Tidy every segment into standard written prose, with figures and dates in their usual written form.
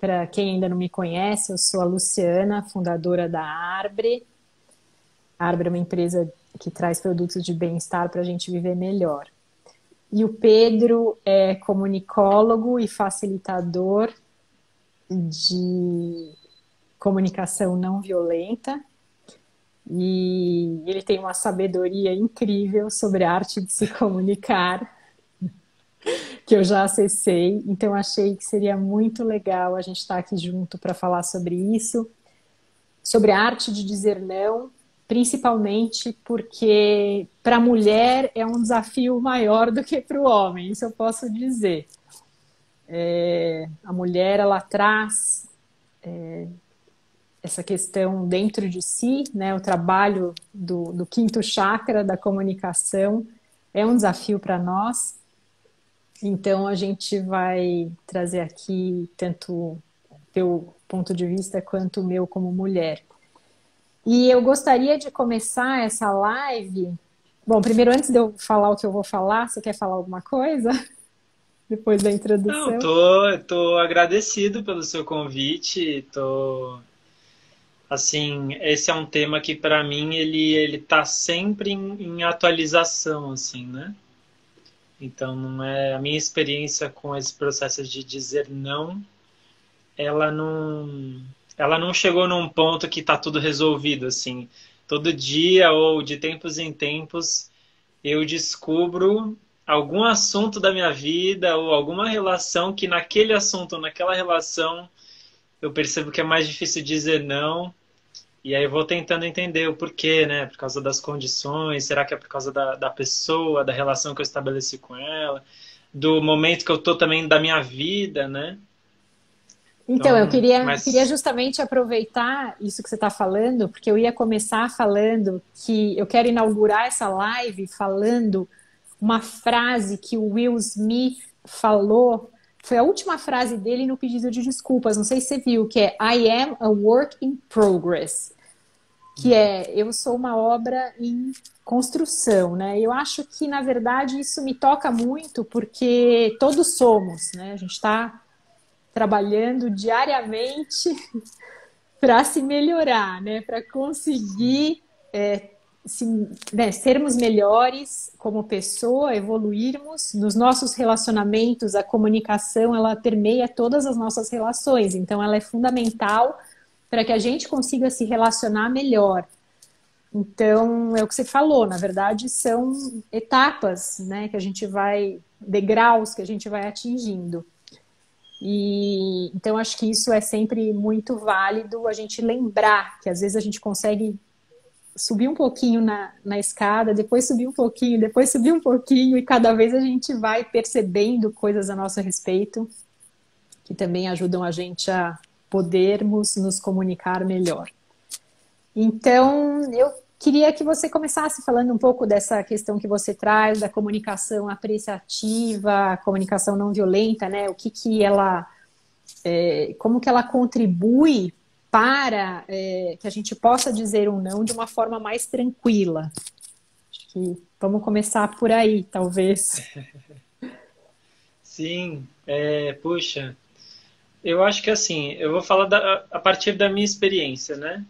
para quem ainda não me conhece, eu sou a Luciana, fundadora da Arbre. A Arbre é uma empresa que traz produtos de bem-estar para a gente viver melhor. E o Pedro é comunicólogo e facilitador de comunicação não violenta. E ele tem uma sabedoria incrível sobre a arte de se comunicar, que eu já acessei. Então, achei que seria muito legal a gente estar aqui junto para falar sobre isso, sobre a arte de dizer não, principalmente porque para a mulher é um desafio maior do que para o homem, isso eu posso dizer. A mulher, ela traz essa questão dentro de si, né? O trabalho do quinto chakra da comunicação é um desafio para nós. Então a gente vai trazer aqui tanto teu ponto de vista quanto o meu como mulher. E eu gostaria de começar essa live. Bom, primeiro, antes de eu falar o que eu vou falar, você quer falar alguma coisa? Depois da Não, introdução? tô agradecido pelo seu convite. Assim, esse é um tema que para mim ele tá sempre em atualização, assim, né? Então, não é a minha experiência com esse processo de dizer não, ela não, ela não chegou num ponto que tá tudo resolvido, assim. Todo dia ou de tempos em tempos eu descubro algum assunto da minha vida ou alguma relação que naquele assunto, naquela relação, eu percebo que é mais difícil dizer não. E aí eu vou tentando entender o porquê, né? Por causa das condições, será que é por causa da pessoa, da relação que eu estabeleci com ela, do momento que eu tô também da minha vida, né? Então, eu Então, queria mas justamente aproveitar isso que você está falando, porque eu ia começar falando que eu quero inaugurar essa live falando uma frase que o Will Smith falou, foi a última frase dele no pedido de desculpas, não sei se você viu, que é I am a work in progress, que é eu sou uma obra em construção, né? Eu acho que, na verdade, isso me toca muito porque todos somos, né? A gente está trabalhando diariamente para se melhorar, né? Para conseguir se, né, sermos melhores como pessoa, evoluirmos nos nossos relacionamentos. A comunicação ela permeia todas as nossas relações, então ela é fundamental para que a gente consiga se relacionar melhor. Então, é o que você falou, na verdade, são etapas, né, que a gente vai, degraus que a gente vai atingindo. E então acho que isso é sempre muito válido a gente lembrar que às vezes a gente consegue subir um pouquinho na escada, depois subir um pouquinho, depois subir um pouquinho, e cada vez a gente vai percebendo coisas a nosso respeito que também ajudam a gente a podermos nos comunicar melhor. Então, eu queria que você começasse falando um pouco dessa questão que você traz da comunicação apreciativa, a comunicação não violenta, né? O que que ela como que ela contribui para que a gente possa dizer um não de uma forma mais tranquila. Acho que vamos começar por aí, talvez. sim, puxa, eu acho que assim, eu vou falar a partir da minha experiência, né?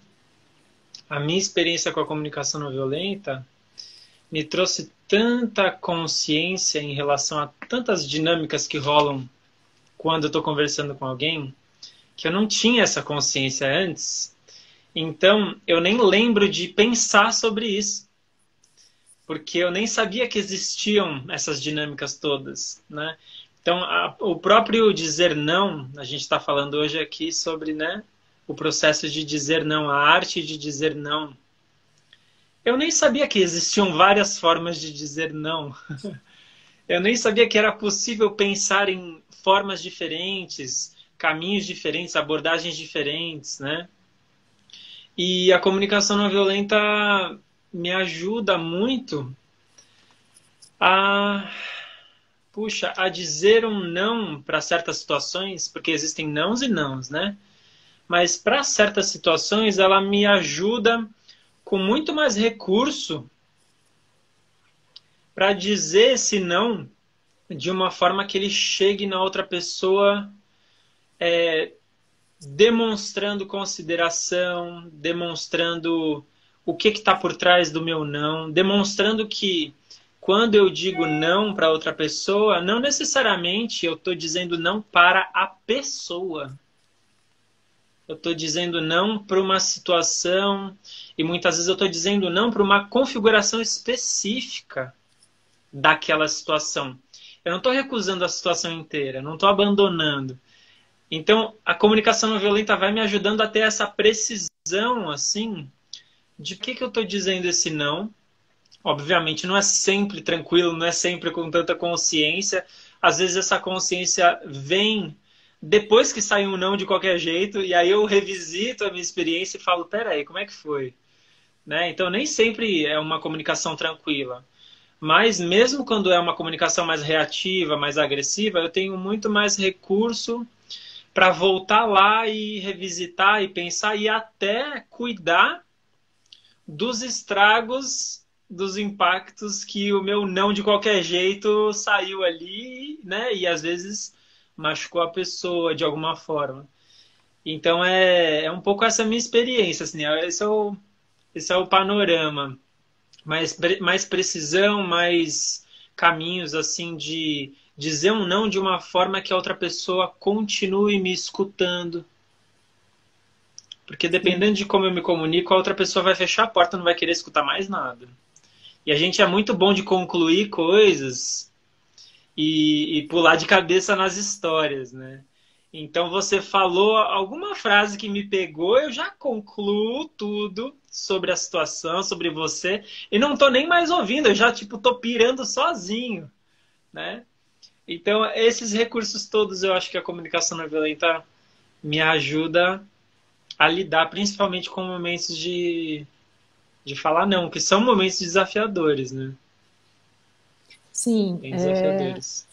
A minha experiência com a comunicação não violenta me trouxe tanta consciência em relação a tantas dinâmicas que rolam quando eu estou conversando com alguém, que eu não tinha essa consciência antes. Então, eu nem lembro de pensar sobre isso, porque eu nem sabia que existiam essas dinâmicas todas, né? Então, o próprio dizer não, a gente está falando hoje aqui sobre, né, o processo de dizer não, a arte de dizer não. Eu nem sabia que existiam várias formas de dizer não. Eu nem sabia que era possível pensar em formas diferentes, caminhos diferentes, abordagens diferentes, né? E a comunicação não violenta me ajuda muito a, puxa, a dizer um não para certas situações, porque existem nãos e nãos, né? Mas para certas situações ela me ajuda com muito mais recurso para dizer esse não de uma forma que ele chegue na outra pessoa demonstrando consideração, demonstrando o que está por trás do meu não, demonstrando que quando eu digo não para outra pessoa, não necessariamente eu estou dizendo não para a pessoa. Eu estou dizendo não para uma situação e muitas vezes eu estou dizendo não para uma configuração específica daquela situação. Eu não estou recusando a situação inteira, não estou abandonando. Então, a comunicação não violenta vai me ajudando a ter essa precisão, assim, de que eu estou dizendo esse não. Obviamente, não é sempre tranquilo, não é sempre com tanta consciência. Às vezes essa consciência vem depois que sai um não de qualquer jeito, e aí eu revisito a minha experiência e falo, peraí, como é que foi? Né? Então, nem sempre é uma comunicação tranquila. Mas mesmo quando é uma comunicação mais reativa, mais agressiva, eu tenho muito mais recurso para voltar lá e revisitar e pensar e até cuidar dos estragos, dos impactos que o meu não de qualquer jeito saiu ali, né? E às vezes machucou a pessoa de alguma forma. Então é um pouco essa minha experiência, assim, esse é o panorama. Mais precisão, mais caminhos assim de dizer um não de uma forma que a outra pessoa continue me escutando. Porque Sim. dependendo de como eu me comunico, a outra pessoa vai fechar a porta, não vai querer escutar mais nada. E a gente é muito bom de concluir coisas e pular de cabeça nas histórias, né? Então você falou alguma frase que me pegou, eu já concluo tudo sobre a situação, sobre você, e não tô nem mais ouvindo, eu já tipo tô pirando sozinho, né? Então esses recursos todos eu acho que a comunicação não violenta me ajuda a lidar, principalmente com momentos de falar não, que são momentos desafiadores, né? Sim, Bem desafiadores.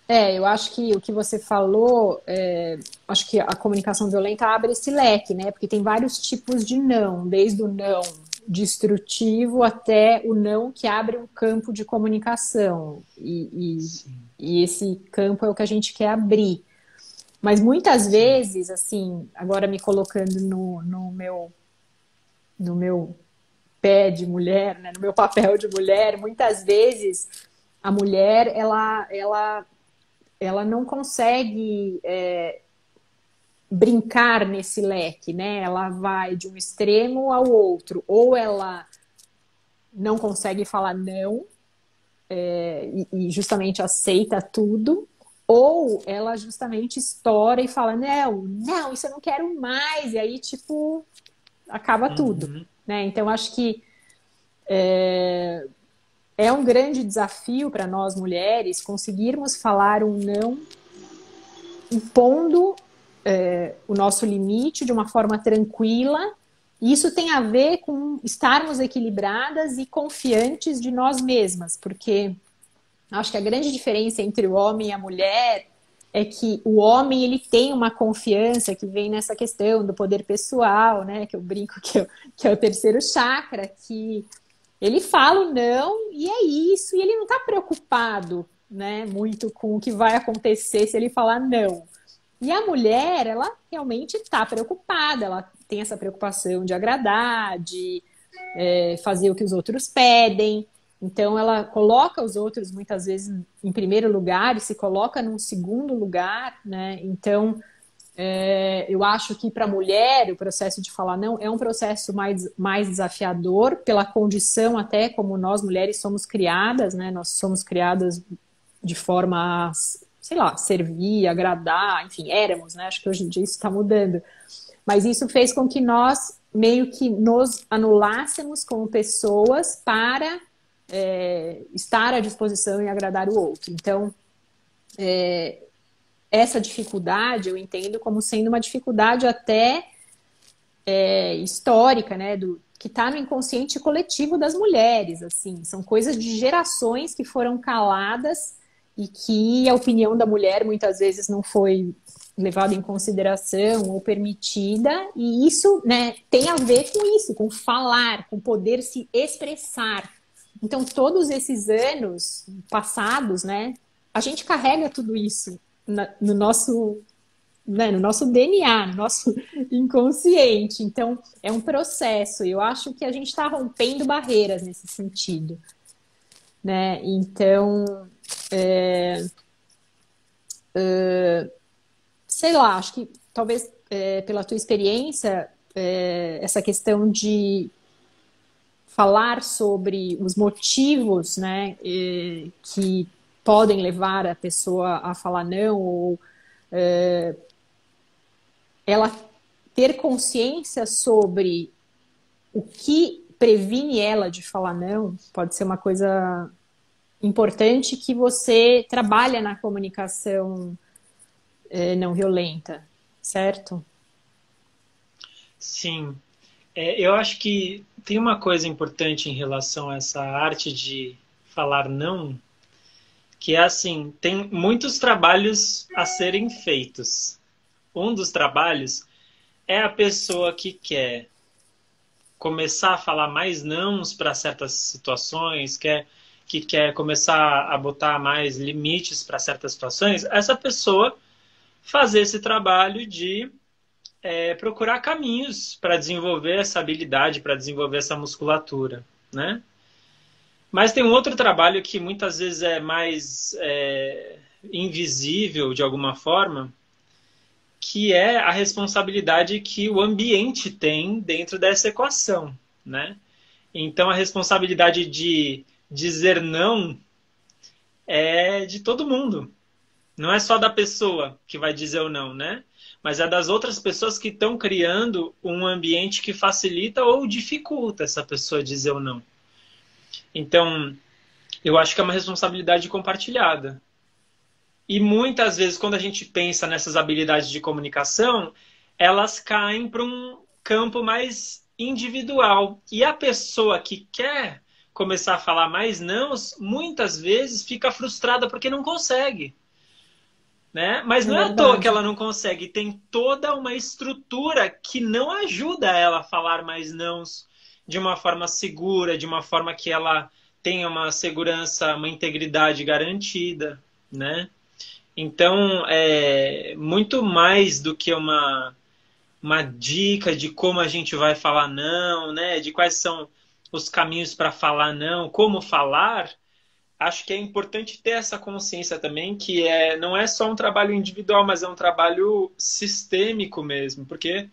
eu acho que o que você falou, acho que a comunicação violenta abre esse leque, né? Porque tem vários tipos de não, desde o não destrutivo até o não que abre um campo de comunicação. Sim. E esse campo é o que a gente quer abrir. Mas muitas Sim. vezes, assim, agora me colocando no meu pé de mulher, né, no meu papel de mulher, muitas vezes a mulher ela não consegue brincar nesse leque, né? Ela vai de um extremo ao outro, ou ela não consegue falar não e justamente aceita tudo, ou ela justamente estoura e fala não, não, isso eu não quero mais, e aí tipo acaba tudo, Uhum. né? Então acho que é um grande desafio para nós mulheres conseguirmos falar um não impondo o nosso limite de uma forma tranquila. E isso tem a ver com estarmos equilibradas e confiantes de nós mesmas, porque acho que a grande diferença entre o homem e a mulher é que o homem ele tem uma confiança que vem nessa questão do poder pessoal, né? Que eu brinco que é o terceiro chakra, que ele fala o não e é isso, e ele não está preocupado, né, muito com o que vai acontecer se ele falar não. E a mulher, ela realmente está preocupada, ela tem essa preocupação de agradar, de fazer o que os outros pedem. Então, ela coloca os outros muitas vezes em primeiro lugar e se coloca num segundo lugar, né? Então, eu acho que para a mulher o processo de falar não é um processo mais desafiador pela condição até como nós mulheres somos criadas, né? Nós somos criadas de forma a, sei lá, servir, agradar, enfim, éramos, né? Acho que hoje em dia isso está mudando. Mas isso fez com que nós meio que nos anulássemos como pessoas para estar à disposição e agradar o outro. Então, essa dificuldade eu entendo como sendo uma dificuldade até histórica, né, que está no inconsciente coletivo das mulheres, assim, são coisas de gerações que foram caladas e que a opinião da mulher muitas vezes não foi levada em consideração ou permitida, e isso, né, tem a ver com isso, com falar, com poder se expressar. Então, todos esses anos passados, né, a gente carrega tudo isso no né, no nosso DNA, no nosso inconsciente. Então, é um processo. E eu acho que a gente está rompendo barreiras nesse sentido, né? Então, sei lá, acho que talvez pela tua experiência, essa questão de falar sobre os motivos, né, que podem levar a pessoa a falar não, ou ela ter consciência sobre o que previne ela de falar não, pode ser uma coisa importante que você trabalha na comunicação não violenta, certo? Sim. Eu acho que tem uma coisa importante em relação a essa arte de falar não, que é assim, tem muitos trabalhos a serem feitos. Um dos trabalhos é a pessoa que quer começar a falar mais nãos para certas situações, que quer começar a botar mais limites para certas situações, essa pessoa fazer esse trabalho de procurar caminhos para desenvolver essa habilidade, para desenvolver essa musculatura, né? Mas tem um outro trabalho que muitas vezes é mais invisível de alguma forma, que é a responsabilidade que o ambiente tem dentro dessa equação, né? Então a responsabilidade de dizer não é de todo mundo. Não é só da pessoa que vai dizer o não, né? Mas é das outras pessoas que estão criando um ambiente que facilita ou dificulta essa pessoa dizer o não. Então, eu acho que é uma responsabilidade compartilhada. E muitas vezes, quando a gente pensa nessas habilidades de comunicação, elas caem para um campo mais individual. E a pessoa que quer começar a falar mais não, muitas vezes fica frustrada porque não consegue. Né? Mas É não é à toa que verdade. ela não consegue. Tem toda uma estrutura que não ajuda ela a falar mais nãos de uma forma segura, de uma forma que ela tenha uma segurança, uma integridade garantida, né? Então, é muito mais do que uma dica de como a gente vai falar não, né? De quais são os caminhos para falar não, como falar. Acho que é importante ter essa consciência também que não é só um trabalho individual, mas é um trabalho sistêmico mesmo, porque,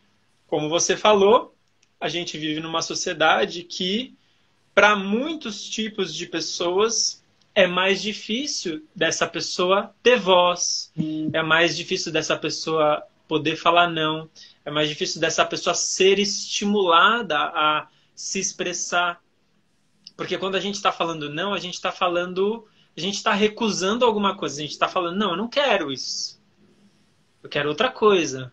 como você falou, a gente vive numa sociedade que, para muitos tipos de pessoas, é mais difícil dessa pessoa ter voz, é mais difícil dessa pessoa poder falar não, é mais difícil dessa pessoa ser estimulada a se expressar. Porque quando a gente está falando não, a gente está falando, a gente está recusando alguma coisa. A gente está falando, não, eu não quero isso. Eu quero outra coisa.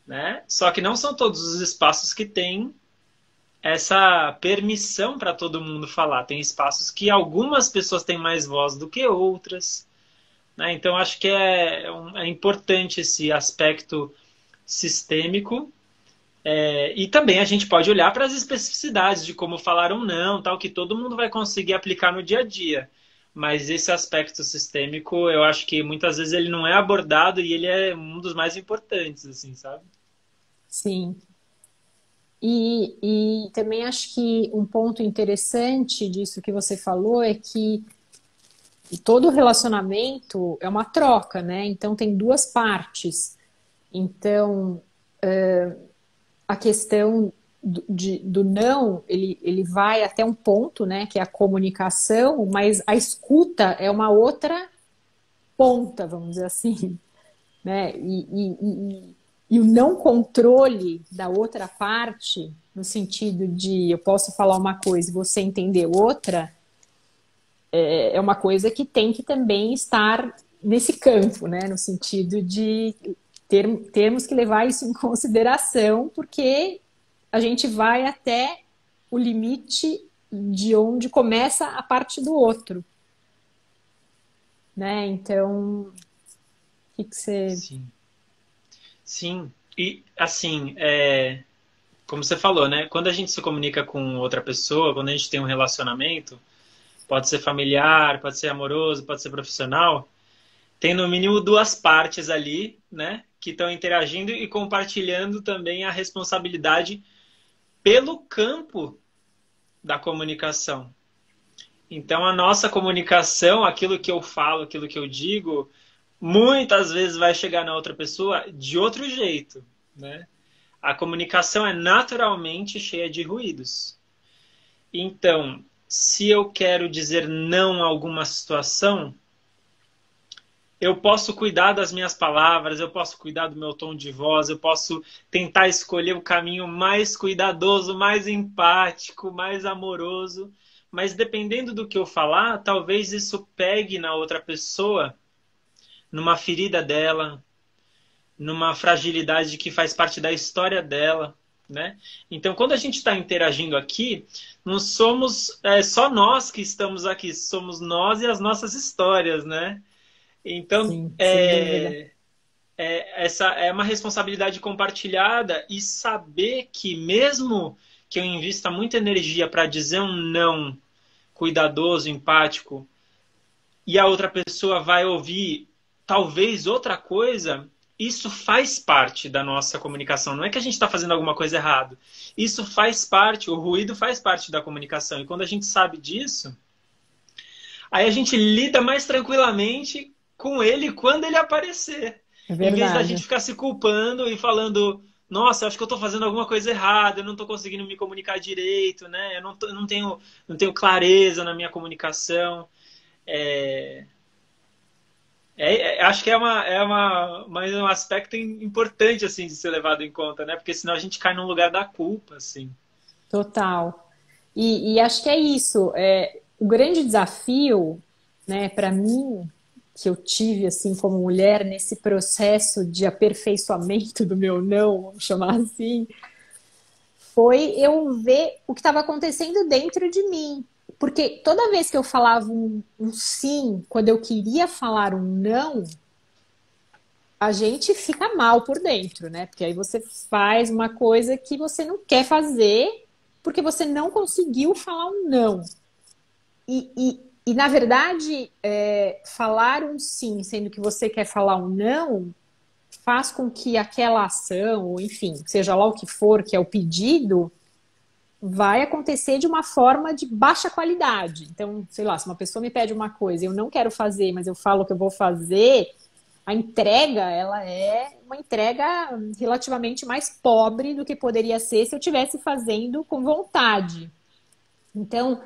Né? Só que não são todos os espaços que têm essa permissão para todo mundo falar. Tem espaços que algumas pessoas têm mais voz do que outras. Né? Então, acho que é importante esse aspecto sistêmico. E também a gente pode olhar para as especificidades de como falar um não, tal, que todo mundo vai conseguir aplicar no dia a dia. Mas esse aspecto sistêmico, eu acho que muitas vezes ele não é abordado e ele é um dos mais importantes, assim, sabe? Sim. E também acho que um ponto interessante disso que você falou é que todo relacionamento é uma troca, né? Então tem duas partes. Então, a questão do não, ele vai até um ponto, né? Que é a comunicação, mas a escuta é uma outra ponta, vamos dizer assim, né? E o não controle da outra parte, no sentido de eu posso falar uma coisa e você entender outra, é uma coisa que tem que também estar nesse campo, né? No sentido de termos que levar isso em consideração, porque a gente vai até o limite de onde começa a parte do outro, né? Então, o que que você... Sim. Sim. E, assim, como você falou, né? Quando a gente se comunica com outra pessoa, quando a gente tem um relacionamento, pode ser familiar, pode ser amoroso, pode ser profissional, tem no mínimo duas partes ali, né? que estão interagindo e compartilhando também a responsabilidade pelo campo da comunicação. Então, a nossa comunicação, aquilo que eu falo, aquilo que eu digo, muitas vezes vai chegar na outra pessoa de outro jeito, né? A comunicação é naturalmente cheia de ruídos. Então, se eu quero dizer não a alguma situação, eu posso cuidar das minhas palavras, eu posso cuidar do meu tom de voz, eu posso tentar escolher o caminho mais cuidadoso, mais empático, mais amoroso. Mas dependendo do que eu falar, talvez isso pegue na outra pessoa, numa ferida dela, numa fragilidade que faz parte da história dela, né? Então, quando a gente está interagindo aqui, não somos só nós que estamos aqui, somos nós e as nossas histórias, né? Então, Sim, sem dúvida. essa é uma responsabilidade compartilhada e saber que mesmo que eu invista muita energia para dizer um não cuidadoso, empático, e a outra pessoa vai ouvir talvez outra coisa, isso faz parte da nossa comunicação. Não é que a gente está fazendo alguma coisa errada. Isso faz parte, o ruído faz parte da comunicação. E quando a gente sabe disso, aí a gente lida mais tranquilamente com ele quando ele aparecer. É Em vez da gente verdade. ficar se culpando e falando, nossa, acho que eu estou fazendo alguma coisa errada, eu não estou conseguindo me comunicar direito, né? Eu não tenho clareza na minha comunicação. É, acho que mas é um aspecto importante assim de ser levado em conta, né? Porque senão a gente cai num lugar da culpa, assim. Total. E acho que é isso. O grande desafio, né, para mim, que eu tive assim como mulher nesse processo de aperfeiçoamento do meu não, vamos chamar assim, foi eu ver o que estava acontecendo dentro de mim. Porque toda vez que eu falava um sim, quando eu queria falar um não, a gente fica mal por dentro, né? Porque aí você faz uma coisa que você não quer fazer porque você não conseguiu falar um não. Na verdade, falar um sim, sendo que você quer falar um não, faz com que aquela ação, ou enfim, seja lá o que for, que é o pedido, vai acontecer de uma forma de baixa qualidade. Então, sei lá, se uma pessoa me pede uma coisa e eu não quero fazer, mas eu falo que eu vou fazer, a entrega, ela é uma entrega relativamente mais pobre do que poderia ser se eu estivesse fazendo com vontade. Então,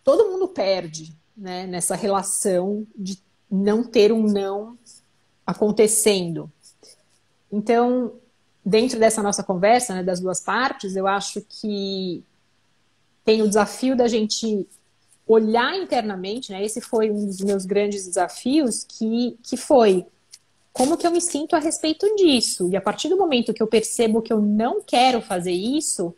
todo mundo perde, né, nessa relação de não ter um não acontecendo. Então, dentro dessa nossa conversa, né, das duas partes, eu acho que tem o desafio da gente olhar internamente, né? Esse foi um dos meus grandes desafios, que foi como que eu me sinto a respeito disso. E a partir do momento que eu percebo que eu não quero fazer isso,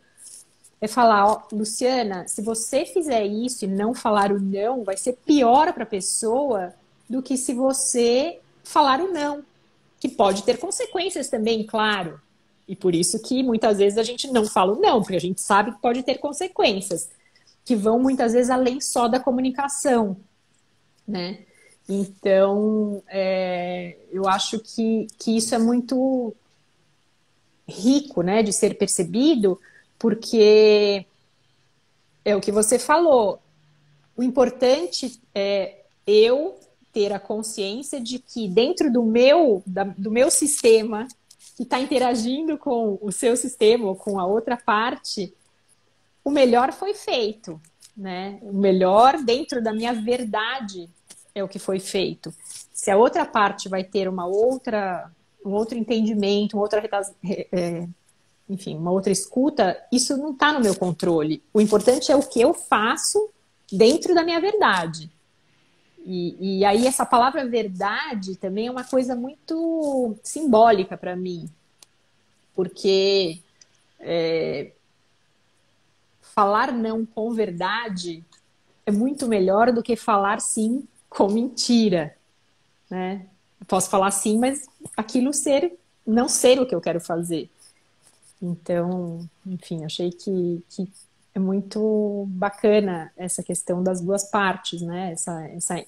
é falar, ó, Luciana, se você fizer isso e não falar o não, vai ser pior para a pessoa do que se você falar o não, que pode ter consequências também, claro. E por isso que muitas vezes a gente não fala o não, porque a gente sabe que pode ter consequências, que vão muitas vezes além só da comunicação, né? Então, eu acho que isso é muito rico, né, de ser percebido, porque é o que você falou. O importante é eu ter a consciência de que dentro do meu sistema, que está interagindo com o seu sistema ou com a outra parte, o melhor foi feito, né? O melhor dentro da minha verdade é o que foi feito. Se a outra parte vai ter um outro entendimento, enfim, uma outra escuta, isso não está no meu controle. O importante é o que eu faço dentro da minha verdade. E aí essa palavra verdade também é uma coisa muito simbólica para mim, porque falar não com verdade é muito melhor do que falar sim com mentira, né? Eu posso falar sim, mas aquilo não ser o que eu quero fazer. Então, enfim, achei que é muito bacana essa questão das duas partes, né? Essa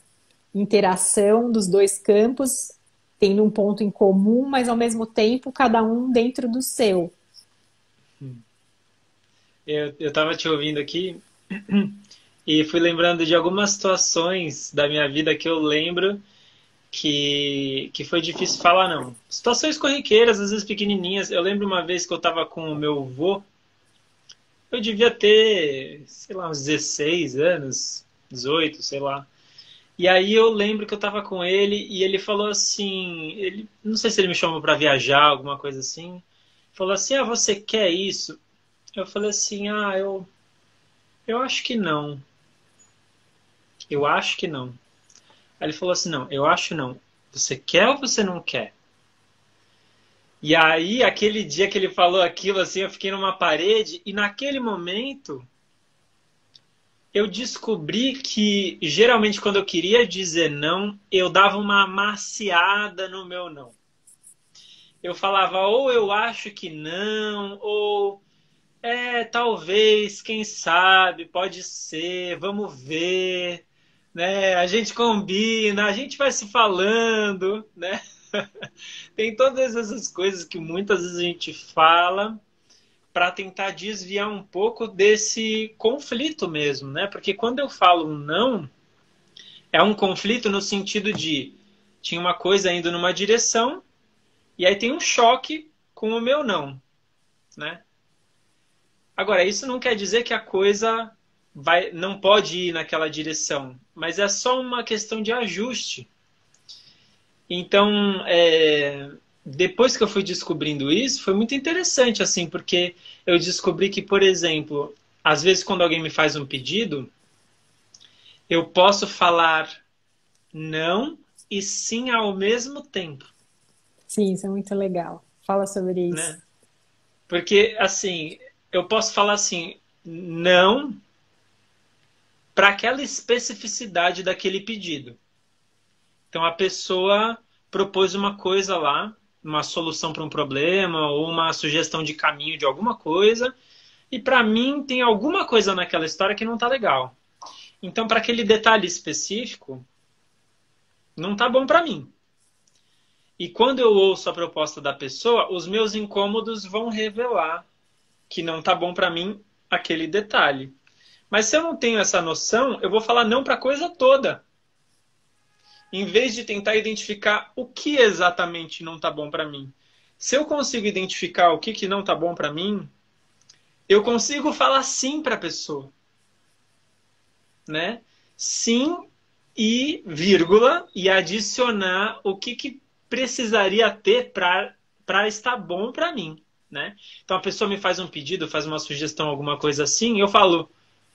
interação dos dois campos tendo um ponto em comum, mas ao mesmo tempo cada um dentro do seu. Eu tava te ouvindo aqui e fui lembrando de algumas situações da minha vida que eu lembro que foi difícil falar não. Situações corriqueiras, às vezes pequenininhas. Eu lembro uma vez que eu estava com o meu avô, eu devia ter, sei lá, uns 16 anos, 18, sei lá. E aí eu lembro que eu estava com ele e ele falou assim, não sei se ele me chamou para viajar, alguma coisa assim. Falou assim: "Ah, você quer isso?" Eu falei assim: "Ah, eu acho que não. Eu acho que não." Aí ele falou assim: "Não, eu acho não. Você quer ou você não quer?" E aí, aquele dia que ele falou aquilo, assim, eu fiquei numa parede e naquele momento eu descobri que geralmente quando eu queria dizer não, eu dava uma amaciada no meu não. Eu falava ou eu acho que não, ou talvez, quem sabe, pode ser, vamos ver, né? A gente combina, a gente vai se falando, né? Tem todas essas coisas que muitas vezes a gente fala para tentar desviar um pouco desse conflito mesmo, né? Porque quando eu falo um não, é um conflito no sentido de tinha uma coisa indo numa direção e aí tem um choque com o meu não, né? Agora, isso não quer dizer que a coisa não pode ir naquela direção, mas é só uma questão de ajuste. Então, depois que eu fui descobrindo isso, foi muito interessante, assim, porque eu descobri que, por exemplo, às vezes quando alguém me faz um pedido, eu posso falar não e sim ao mesmo tempo, Sim, isso é muito legal. Fala sobre isso. né? Porque, assim, eu posso falar assim, não para aquela especificidade daquele pedido. Então, a pessoa propôs uma coisa lá, uma solução para um problema ou uma sugestão de caminho de alguma coisa, e para mim tem alguma coisa naquela história que não está legal. Então, para aquele detalhe específico, não está bom para mim. E quando eu ouço a proposta da pessoa, os meus incômodos vão revelar que não está bom para mim aquele detalhe. Mas se eu não tenho essa noção, eu vou falar não para a coisa toda, em vez de tentar identificar o que exatamente não está bom para mim. Se eu consigo identificar o que não está bom para mim, eu consigo falar sim para a pessoa, né? Sim e vírgula e adicionar o que precisaria ter para estar bom para mim, né? Então a pessoa me faz um pedido, faz uma sugestão, alguma coisa assim, eu falo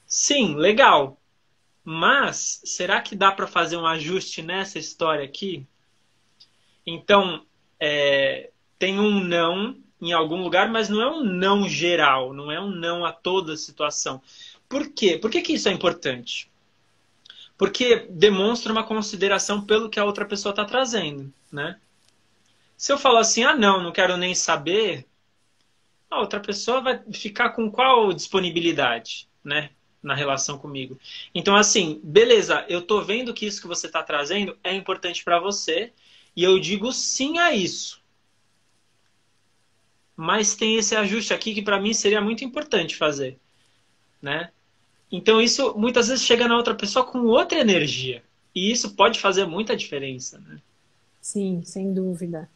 sim, legal. Mas será que dá para fazer um ajuste nessa história aqui? Então, tem um não em algum lugar, mas não é um não geral, não é um não a toda situação. Por quê? Por que que isso é importante? Porque demonstra uma consideração pelo que a outra pessoa está trazendo, né? Se eu falar assim, ah, não quero nem saber, a outra pessoa vai ficar com qual disponibilidade, né? Na relação comigo. Então, assim, beleza, eu tô vendo que isso que você está trazendo é importante para você e eu digo sim a isso. Mas tem esse ajuste aqui que para mim seria muito importante fazer, né? Então isso muitas vezes chega na outra pessoa com outra energia. E isso pode fazer muita diferença, né? Sim, sem dúvida.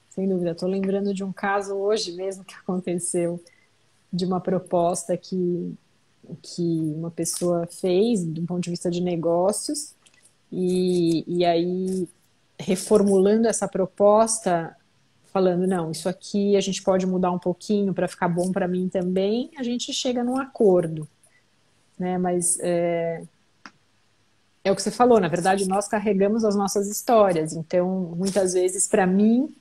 Sem dúvida. Estou lembrando de um caso hoje mesmo que aconteceu, de uma proposta que uma pessoa fez do ponto de vista de negócios, e aí reformulando essa proposta, falando, não, isso aqui a gente pode mudar um pouquinho para ficar bom para mim também, a gente chega num acordo, né? Mas é o que você falou, na verdade, nós carregamos as nossas histórias, então muitas vezes para mim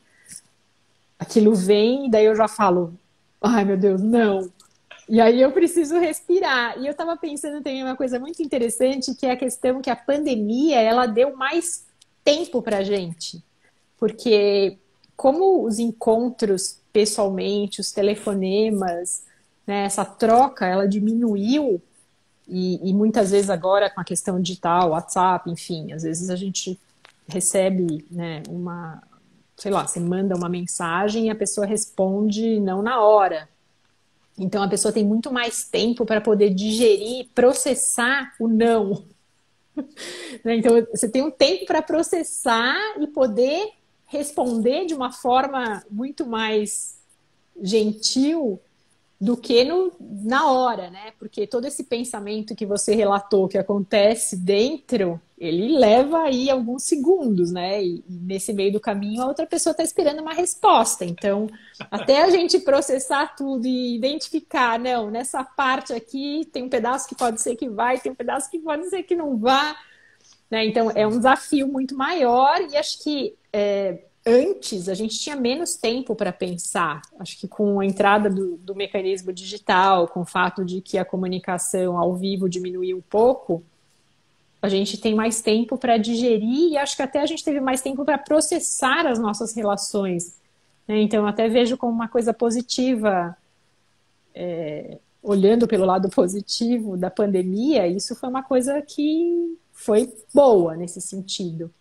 aquilo vem e daí eu já falo, ai meu Deus, não. E aí eu preciso respirar. E eu estava pensando também uma coisa muito interessante, que é a questão que a pandemia, ela deu mais tempo para a gente. Porque como os encontros pessoalmente, os telefonemas, né, essa troca, ela diminuiu, e muitas vezes agora com a questão digital, WhatsApp, enfim, às vezes a gente recebe, né, sei lá, você manda uma mensagem e a pessoa responde não na hora. Então a pessoa tem muito mais tempo para poder digerir, processar o não. Né? Então você tem um tempo para processar e poder responder de uma forma muito mais gentil do que na hora, né? Porque todo esse pensamento que você relatou que acontece dentro, ele leva aí alguns segundos, né? E nesse meio do caminho a outra pessoa está esperando uma resposta. Então, até a gente processar tudo e identificar, não, nessa parte aqui tem um pedaço que pode ser que vai, tem um pedaço que pode ser que não vá, né? Então, é um desafio muito maior e acho que antes a gente tinha menos tempo para pensar. Acho que com a entrada do mecanismo digital, com o fato de que a comunicação ao vivo diminuiu um pouco, a gente tem mais tempo para digerir e acho que até a gente teve mais tempo para processar as nossas relações. Né? Então, eu até vejo como uma coisa positiva, olhando pelo lado positivo da pandemia, isso foi uma coisa que foi boa nesse sentido.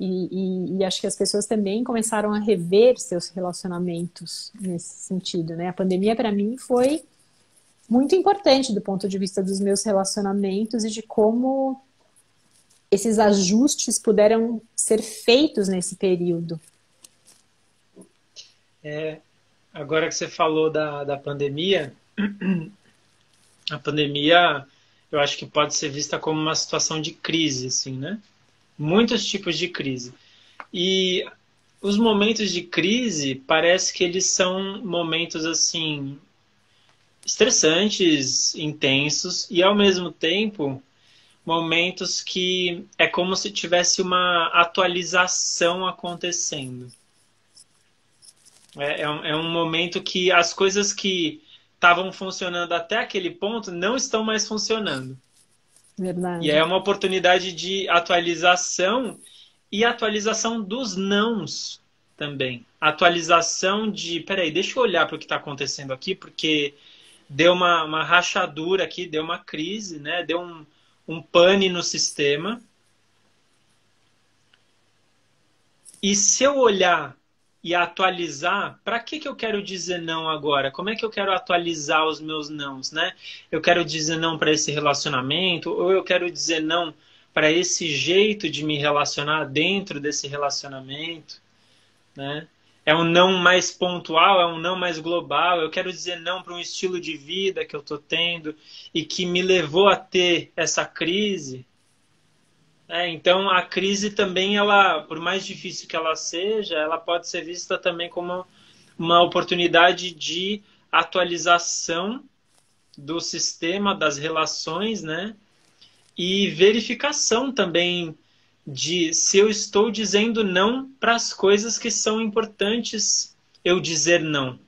E acho que as pessoas também começaram a rever seus relacionamentos nesse sentido, né? A pandemia, para mim, foi muito importante do ponto de vista dos meus relacionamentos e de como esses ajustes puderam ser feitos nesse período. Agora que você falou da pandemia, a pandemia eu acho que pode ser vista como uma situação de crise, assim, né? Muitos tipos de crise. E os momentos de crise parece que eles são momentos assim estressantes, intensos e ao mesmo tempo momentos que é como se tivesse uma atualização acontecendo. É um momento que as coisas que estavam funcionando até aquele ponto não estão mais funcionando. Verdade. E é uma oportunidade de atualização e atualização dos nãos também. Atualização de, peraí, deixa eu olhar para o que está acontecendo aqui, porque deu uma rachadura aqui, deu uma crise, né? Deu um pane no sistema. E se eu olhar e atualizar, para que eu quero dizer não agora? Como é que eu quero atualizar os meus nãos, né? Eu quero dizer não para esse relacionamento, ou eu quero dizer não para esse jeito de me relacionar dentro desse relacionamento, né? É um não mais pontual, é um não mais global. Eu quero dizer não para um estilo de vida que eu estou tendo e que me levou a ter essa crise. Então, a crise também, ela, por mais difícil que ela seja, ela pode ser vista também como uma oportunidade de atualização do sistema, das relações, né? E verificação também de se eu estou dizendo não para as coisas que são importantes eu dizer não.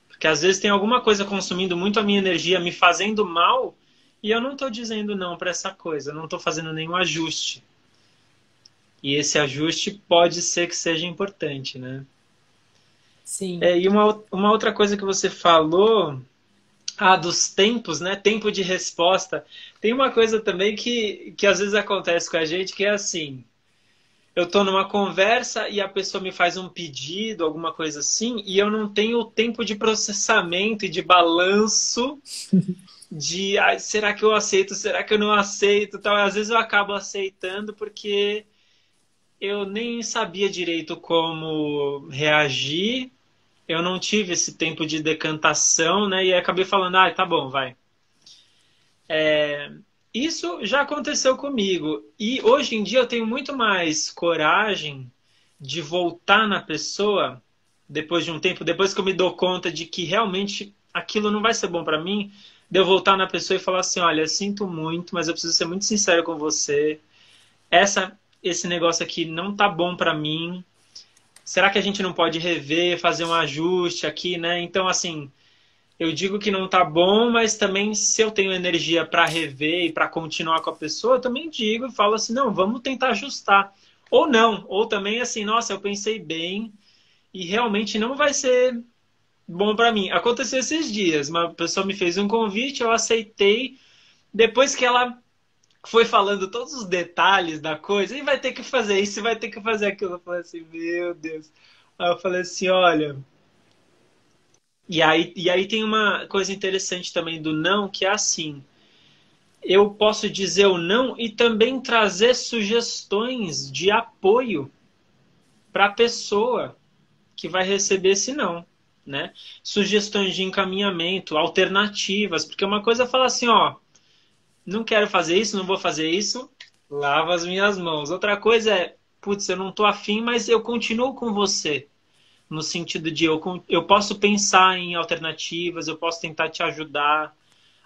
Porque às vezes tem alguma coisa consumindo muito a minha energia, me fazendo mal, e eu não estou dizendo não para essa coisa, eu não estou fazendo nenhum ajuste. E esse ajuste pode ser que seja importante, né? Sim. E uma outra coisa que você falou, dos tempos, né? Tempo de resposta. Tem uma coisa também que às vezes acontece com a gente, que é assim, eu estou numa conversa e a pessoa me faz um pedido, alguma coisa assim, e eu não tenho o tempo de processamento e de balanço de será que eu aceito, será que eu não aceito, tal. Às vezes eu acabo aceitando porque eu nem sabia direito como reagir, eu não tive esse tempo de decantação, né? E acabei falando, tá bom, vai. Isso já aconteceu comigo. E hoje em dia eu tenho muito mais coragem de voltar na pessoa depois de um tempo, depois que eu me dou conta de que realmente aquilo não vai ser bom para mim, de eu voltar na pessoa e falar assim, olha, sinto muito, mas eu preciso ser muito sincero com você. Esse negócio aqui não tá bom para mim. Será que a gente não pode rever, fazer um ajuste aqui, né? Então, assim, eu digo que não tá bom, mas também se eu tenho energia para rever e para continuar com a pessoa, eu também digo e falo assim, não, vamos tentar ajustar. Ou não, ou também assim, nossa, eu pensei bem e realmente não vai ser bom para mim. Aconteceu esses dias, uma pessoa me fez um convite, eu aceitei. Depois que ela foi falando todos os detalhes da coisa, e vai ter que fazer isso, e vai ter que fazer aquilo. Eu falei assim, meu Deus. Aí eu falei assim, olha... E aí tem uma coisa interessante também do não, que é assim, eu posso dizer o não e também trazer sugestões de apoio para a pessoa que vai receber esse não, né? Sugestões de encaminhamento, alternativas, porque uma coisa é falar assim, ó, não quero fazer isso, não vou fazer isso, lava as minhas mãos. Outra coisa é, putz, eu não tô afim, mas eu continuo com você. No sentido de eu posso pensar em alternativas, eu posso tentar te ajudar,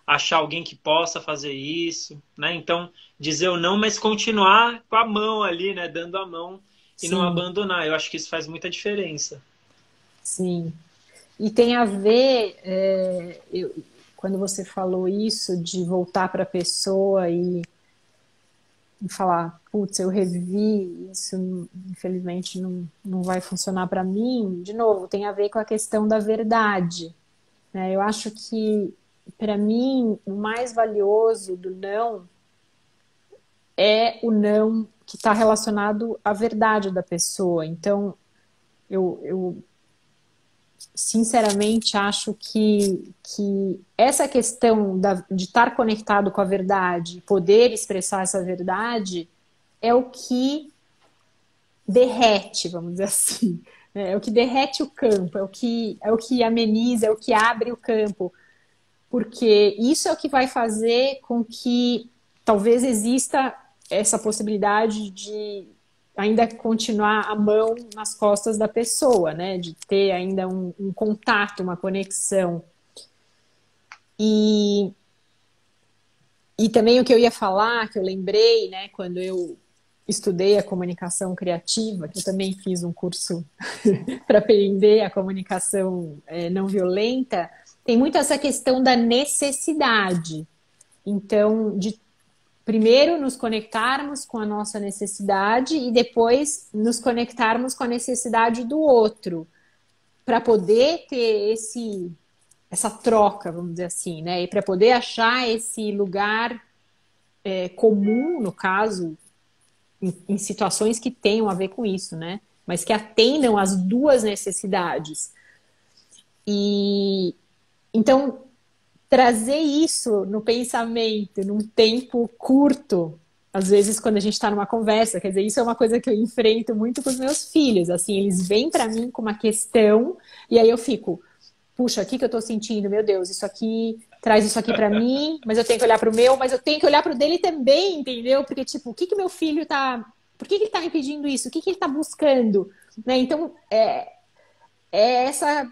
achar alguém que possa fazer isso, né? Então, dizer o não, mas continuar com a mão ali, né? Dando a mão e não Sim, abandonar. Eu acho que isso faz muita diferença. sim. E tem a ver, quando você falou isso, de voltar para a pessoa e falar, putz, eu revivi, isso infelizmente não vai funcionar para mim. De novo, tem a ver com a questão da verdade, né? Eu acho que, para mim, o mais valioso do não é o não que está relacionado à verdade da pessoa. Então, eu sinceramente acho que essa questão de estar conectado com a verdade, poder expressar essa verdade, é o que derrete, vamos dizer assim. Né? É o que derrete o campo, é o que ameniza, é o que abre o campo. Porque isso é o que vai fazer com que talvez exista essa possibilidade de ainda continuar a mão nas costas da pessoa, né? De ter ainda um contato, uma conexão. E, e também o que eu ia falar, que eu lembrei, né, quando eu estudei a comunicação criativa, que eu também fiz um curso para aprender a comunicação não violenta, tem muito essa questão da necessidade. Então, de primeiro nos conectarmos com a nossa necessidade e depois nos conectarmos com a necessidade do outro, para poder ter essa troca, vamos dizer assim, né? E para poder achar esse lugar comum, no caso, em situações que tenham a ver com isso, né? Mas que atendam às duas necessidades. E então trazer isso no pensamento, num tempo curto, às vezes quando a gente está numa conversa, quer dizer, isso é uma coisa que eu enfrento muito com os meus filhos, assim, eles vêm para mim com uma questão e aí eu fico, puxa, o que que eu estou sentindo? Meu Deus, isso aqui traz isso aqui para mim, mas eu tenho que olhar para o meu, mas eu tenho que olhar para o dele também, entendeu? Porque tipo, o que que meu filho tá, por que que ele está me pedindo isso? O que que ele está buscando? Né? Então, é essa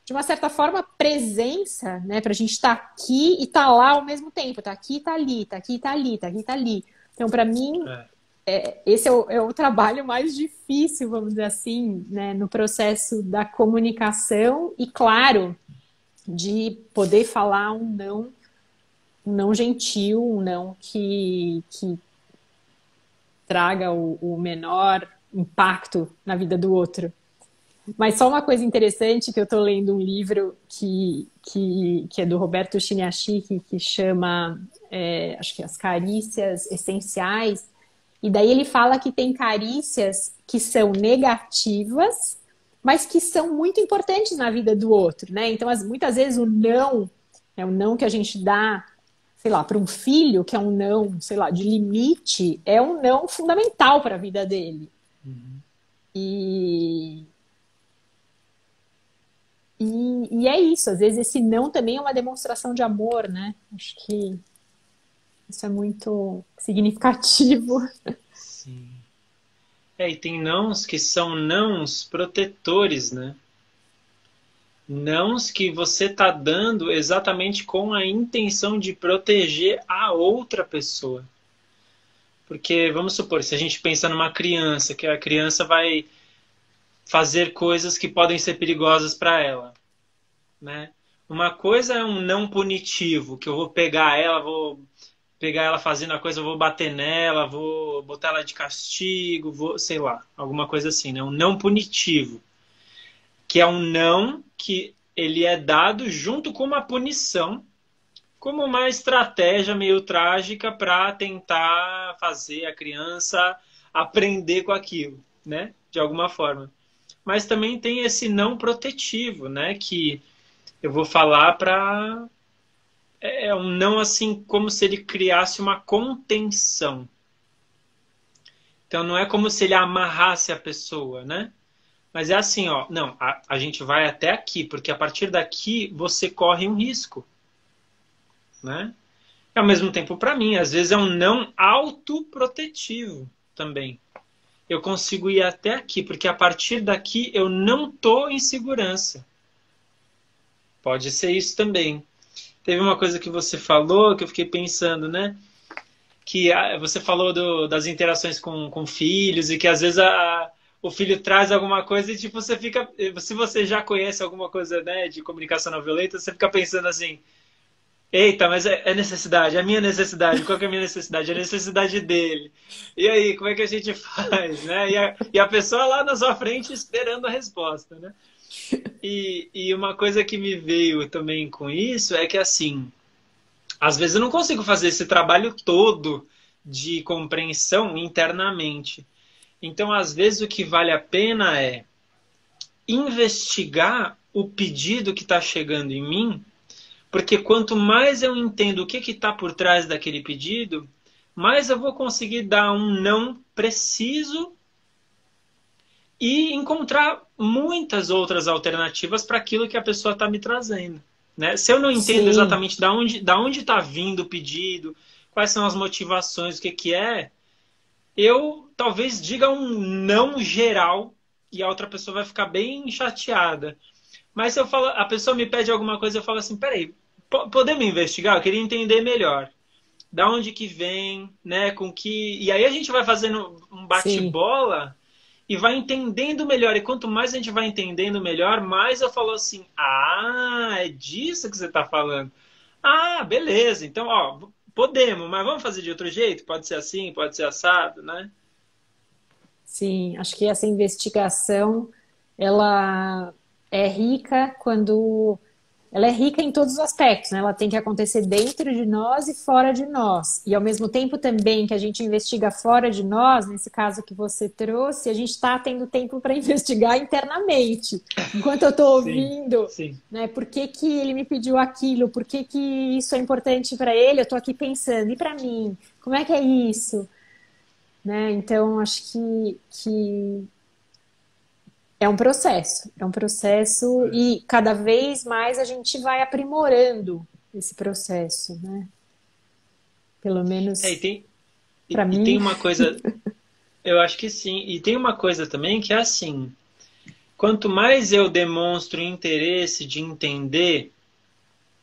de uma certa forma, presença, né? Para a gente estar aqui e estar lá ao mesmo tempo. Tá aqui, tá ali, tá aqui, tá ali, tá aqui, tá ali. Então, para mim, É. esse é o trabalho mais difícil, vamos dizer assim, né? No processo da comunicação e, claro, de poder falar um não gentil, um não que traga o menor impacto na vida do outro. Mas só uma coisa interessante, que eu estou lendo um livro que é do Roberto Chiniachiki, que chama, acho que As Carícias Essenciais, e daí ele fala que tem carícias que são negativas, mas que são muito importantes na vida do outro, né? Então, muitas vezes o não que a gente dá, sei lá, para um filho, que é um não, sei lá, de limite, é um não fundamental para a vida dele. Uhum. E, e é isso, às vezes esse não também é uma demonstração de amor, né? Acho que isso é muito significativo. Sim. E tem nãos que são nãos protetores, né? Nãos que você está dando exatamente com a intenção de proteger a outra pessoa. Porque, vamos supor, se a gente pensa numa criança, que a criança vai fazer coisas que podem ser perigosas para ela, né? Uma coisa é um não punitivo, que eu vou pegar ela fazendo a coisa, eu vou bater nela, vou botar ela de castigo, vou, sei lá, alguma coisa assim, né? Um não punitivo, que é um não que ele é dado junto com uma punição como uma estratégia meio trágica para tentar fazer a criança aprender com aquilo, né? De alguma forma. Mas também tem esse não protetivo, né? Que eu vou falar para é um não assim como se ele criasse uma contenção. Então não é como se ele amarrasse a pessoa, né? Mas é assim, ó, não, a gente vai até aqui, porque a partir daqui você corre um risco, né? E ao mesmo tempo, para mim, às vezes é um não autoprotetivo também. Eu consigo ir até aqui, porque a partir daqui eu não tô em segurança. Pode ser isso também. Teve uma coisa que você falou que eu fiquei pensando, né? Que você falou das interações com filhos e que às vezes o filho traz alguma coisa e tipo você fica, se você já conhece alguma coisa, né, de comunicação não violenta, você fica pensando assim, eita, mas é necessidade, é a minha necessidade, qual que é a minha necessidade? É a necessidade dele. E aí, como é que a gente faz, né? E a pessoa lá na sua frente esperando a resposta, né? E uma coisa que me veio também com isso é que assim, às vezes eu não consigo fazer esse trabalho todo de compreensão internamente. Então, às vezes, o que vale a pena é investigar o pedido que está chegando em mim, porque quanto mais eu entendo o que está por trás daquele pedido, mais eu vou conseguir dar um não preciso e encontrar muitas outras alternativas para aquilo que a pessoa está me trazendo. Né? Se eu não entendo Sim, exatamente da onde está vindo o pedido, quais são as motivações, o que, que é, eu talvez diga um não geral e a outra pessoa vai ficar bem chateada. Mas se eu falo, a pessoa me pede alguma coisa, eu falo assim, peraí, podemos investigar? Eu queria entender melhor. Da onde que vem, né? Com que. E aí a gente vai fazendo um sim. bate-bola e vai entendendo melhor. E quanto mais a gente vai entendendo melhor, mais eu falo assim: ah, é disso que você está falando. Ah, beleza. Então, ó, podemos, mas vamos fazer de outro jeito? Pode ser assim, pode ser assado, né? Sim, acho que essa investigação ela é rica quando ela é rica em todos os aspectos, né? Ela tem que acontecer dentro de nós e fora de nós. E ao mesmo tempo também que a gente investiga fora de nós, nesse caso que você trouxe, a gente está tendo tempo para investigar internamente. Enquanto eu estou Sim, ouvindo, sim. né, por que que ele me pediu aquilo, por que que isso é importante para ele, eu estou aqui pensando, e para mim? Como é que é isso? Né? Então, acho que é um processo e cada vez mais a gente vai aprimorando esse processo, né? Pelo É, e menos tem, para e tem mim, uma coisa, eu acho que sim, e tem uma coisa também que é assim, quanto mais eu demonstro interesse de entender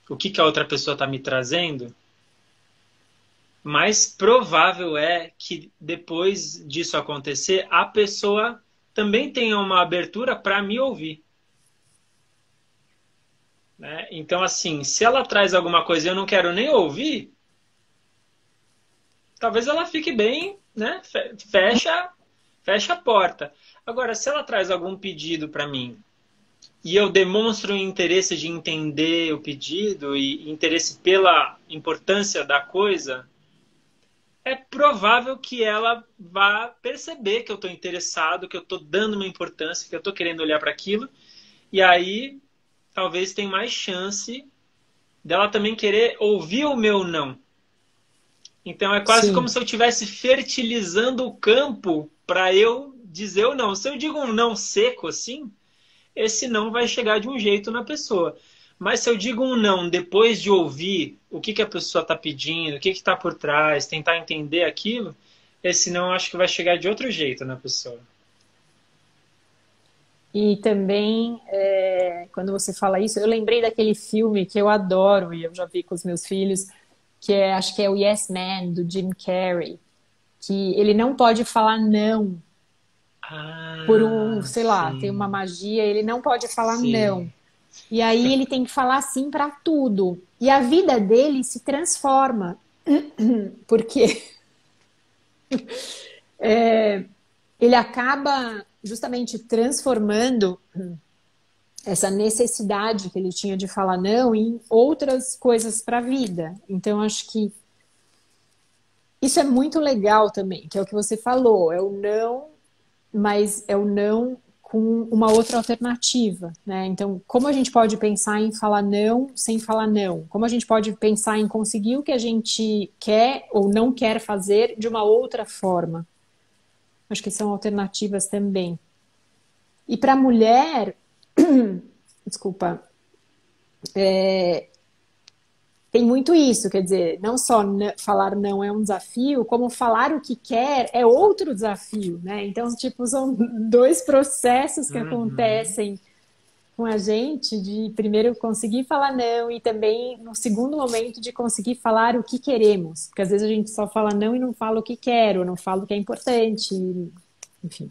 o que, que a outra pessoa está me trazendo, mais provável é que depois disso acontecer, a pessoa também tenha uma abertura para me ouvir. Né? Então, assim, se ela traz alguma coisa e eu não quero nem ouvir, talvez ela fique bem, né? Fecha a porta. Agora, se ela traz algum pedido para mim e eu demonstro interesse de entender o pedido e interesse pela importância da coisa, é provável que ela vá perceber que eu estou interessado, que eu estou dando uma importância, que eu estou querendo olhar para aquilo, e aí talvez tenha mais chance dela também querer ouvir o meu não. Então é quase como sim. se eu estivesse fertilizando o campo para eu dizer o não. Se eu digo um não seco assim, esse não vai chegar de um jeito na pessoa. Mas se eu digo um não depois de ouvir o que, que a pessoa está pedindo, o que está por trás, tentar entender aquilo, esse não acho que vai chegar de outro jeito na pessoa. E também, quando você fala isso, eu lembrei daquele filme que eu adoro e eu já vi com os meus filhos, que é, acho que é o Yes Man, do Jim Carrey, que ele não pode falar não por um, Ah, sei lá, tem uma sim, magia, ele não pode falar não. sim, E aí ele tem que falar sim para tudo. E a vida dele se transforma, porque ele acaba justamente transformando essa necessidade que ele tinha de falar não em outras coisas para a vida. Então, acho que isso é muito legal também, que é o que você falou, é o não, mas é o não com uma outra alternativa, né? Então, como a gente pode pensar em falar não sem falar não? Como a gente pode pensar em conseguir o que a gente quer ou não quer fazer de uma outra forma? Acho que são alternativas também. E para a mulher, desculpa, tem muito isso, quer dizer, não só falar não é um desafio, como falar o que quer é outro desafio, né? Então, tipo, são dois processos que Uhum. acontecem com a gente de primeiro conseguir falar não e também no segundo momento de conseguir falar o que queremos, porque às vezes a gente só fala não e não fala o que quer, ou não fala o que é importante, enfim.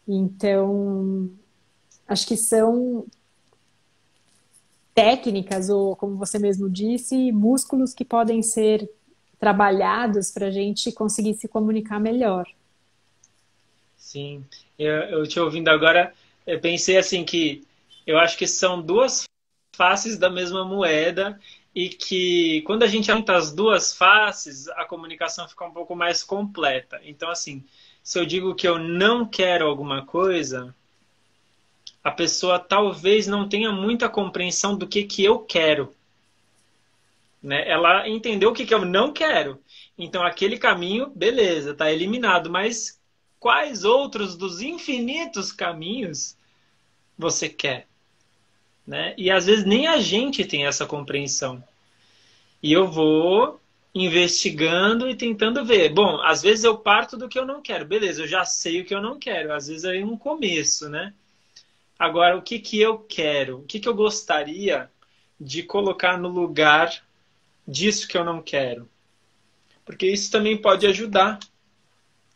Então, acho que são técnicas, ou como você mesmo disse, músculos que podem ser trabalhados para a gente conseguir se comunicar melhor. Sim, eu te ouvindo agora, eu pensei assim que eu acho que são duas faces da mesma moeda e que quando a gente junta as duas faces, a comunicação fica um pouco mais completa. Então, assim, se eu digo que eu não quero alguma coisa, a pessoa talvez não tenha muita compreensão do que eu quero, né? Ela entendeu o que eu não quero. Então, aquele caminho, beleza, está eliminado, mas quais outros dos infinitos caminhos você quer, né? E às vezes nem a gente tem essa compreensão. E eu vou investigando e tentando ver. Bom, às vezes eu parto do que eu não quero. Beleza, eu já sei o que eu não quero. Às vezes é um começo, né? Agora, o que eu quero? O que eu gostaria de colocar no lugar disso que eu não quero? Porque isso também pode ajudar